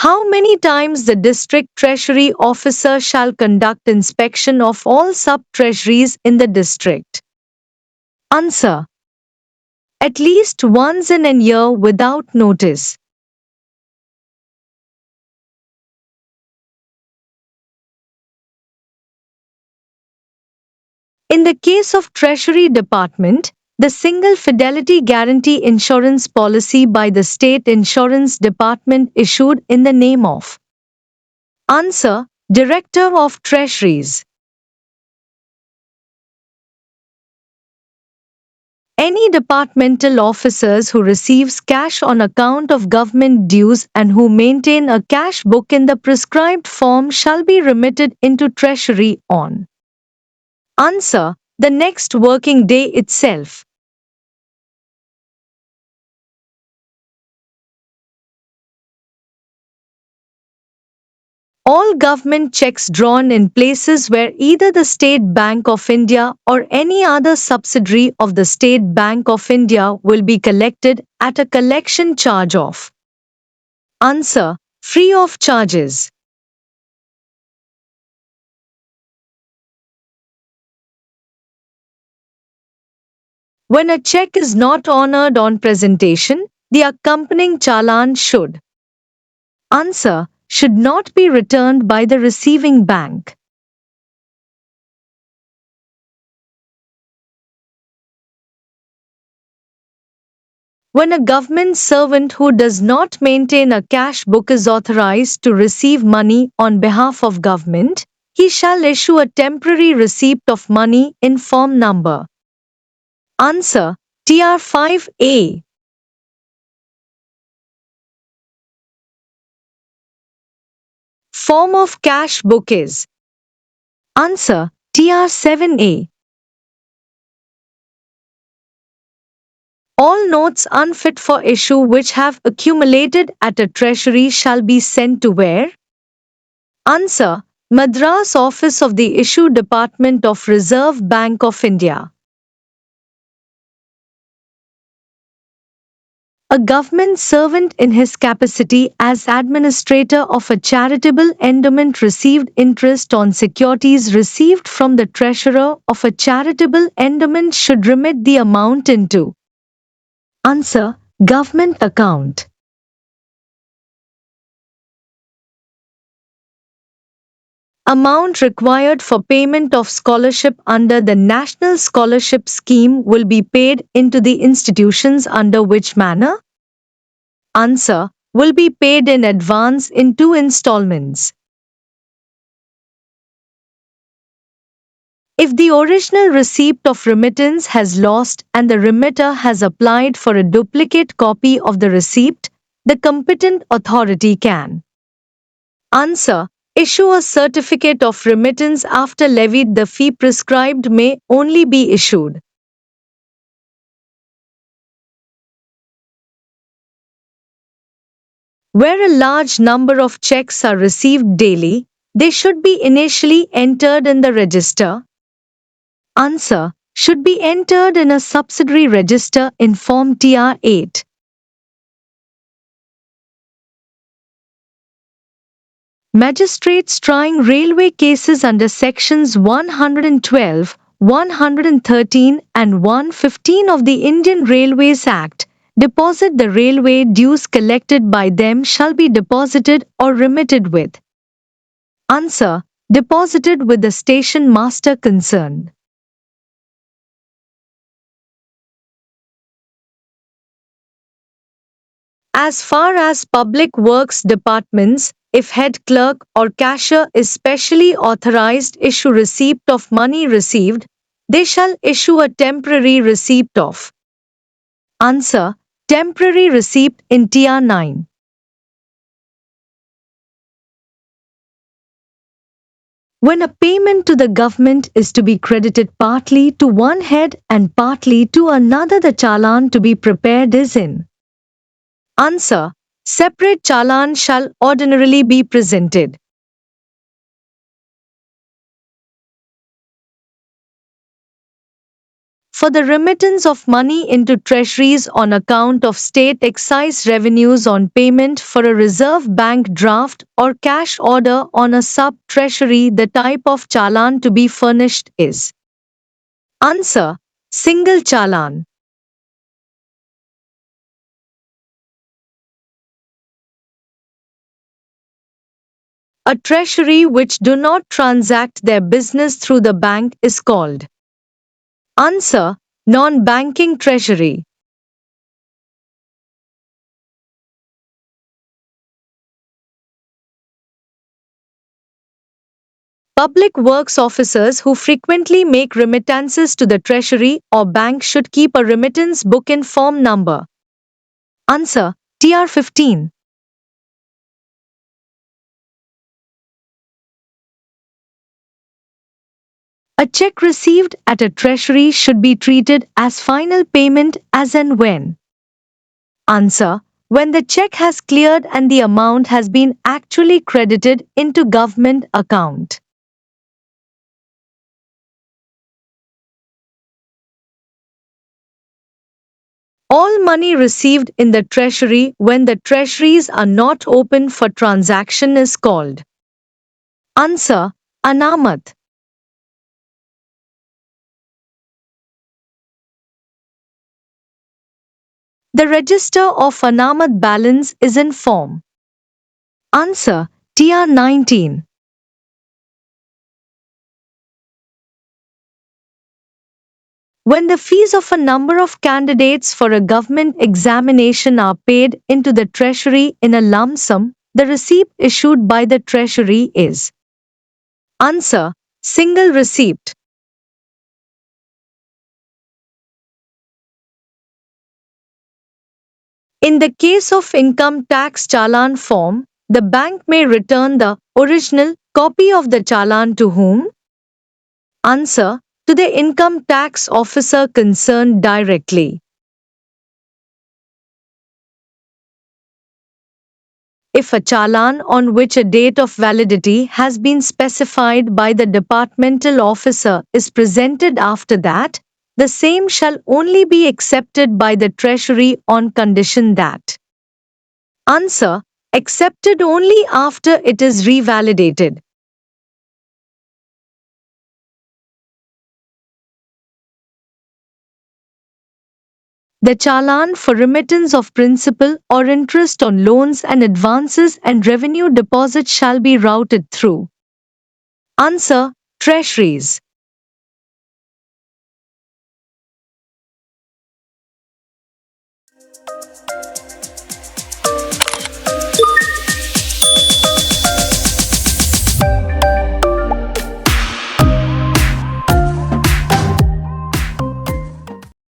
How many times the district treasury officer shall conduct inspection of all sub-treasuries in the district? Answer. At least once in a year without notice. In the case of Treasury Department, the Single Fidelity Guarantee Insurance policy by the State Insurance Department issued in the name of. Answer. Director of Treasuries. Any departmental officers who receives cash on account of government dues and who maintain a cash book in the prescribed form shall be remitted into Treasury on. Answer. The next working day itself. All government checks drawn in places where either the State Bank of India or any other subsidiary of the State Bank of India will be collected at a collection charge of. Answer. Free of charges. When a check is not honored on presentation, the accompanying challan should. Answer. Should not be returned by the receiving bank. When a government servant who does not maintain a cash book is authorized to receive money on behalf of government, he shall issue a temporary receipt of money in form number. Answer. TR 5A. Form of cash book is. Answer. TR 7A. All notes unfit for issue which have accumulated at a treasury shall be sent to where? Answer. Madras Office of the Issue Department of Reserve Bank of India. A government servant in his capacity as administrator of a charitable endowment received interest on securities received from the treasurer of a charitable endowment should remit the amount into. Answer. Government account. Amount required for payment of scholarship under the National Scholarship Scheme will be paid into the institutions under which manner? Answer. Will be paid in advance in 2 installments. If the original receipt of remittance has lost and the remitter has applied for a duplicate copy of the receipt, the competent authority can. Answer. Issue a certificate of remittance after levied the fee prescribed may only be issued. Where a large number of checks are received daily, they should be initially entered in the register. Answer. Should be entered in a subsidiary register in Form TR 8. Magistrates trying railway cases under sections 112, 113 and 115 of the Indian Railways Act deposit the railway dues collected by them shall be deposited or remitted with. Answer. Deposited with the station master concerned. As far as public works departments, if head clerk or cashier is specially authorized issue receipt of money received, they shall issue a temporary receipt of. Answer. Temporary receipt in TR 9. When a payment to the government is to be credited partly to one head and partly to another, the challan to be prepared is in. Answer. Separate challan shall ordinarily be presented. for the remittance of money into treasuries on account of state excise revenues on payment for a reserve bank draft or cash order on a sub-treasury. The type of challan to be furnished is answer. Single challan. A treasury which do not transact their business through the bank is called answer. Non-banking treasury. Public works officers who frequently make remittances to the treasury or bank should keep a remittance book in form number. Answer. TR 15. A check received at a treasury should be treated as final payment as and when. Answer. When the check has cleared and the amount has been actually credited into government account. All money received in the treasury when the treasuries are not open for transaction is called answer. Anamat. The register of Anamat balance is in form. Answer. TR 19. When the fees of a number of candidates for a government examination are paid into the treasury in a lump sum, the receipt issued by the treasury is answer. Single receipt. In the case of income tax challan form, the bank may return the original copy of the challan to whom? Answer. To the income tax officer concerned directly. If a challan on which a date of validity has been specified by the departmental officer is presented after that, the same shall only be accepted by the treasury on condition that answer. Accepted only after it is revalidated. The challan for remittance of principal or interest on loans and advances and revenue deposits shall be routed through answer. Treasuries.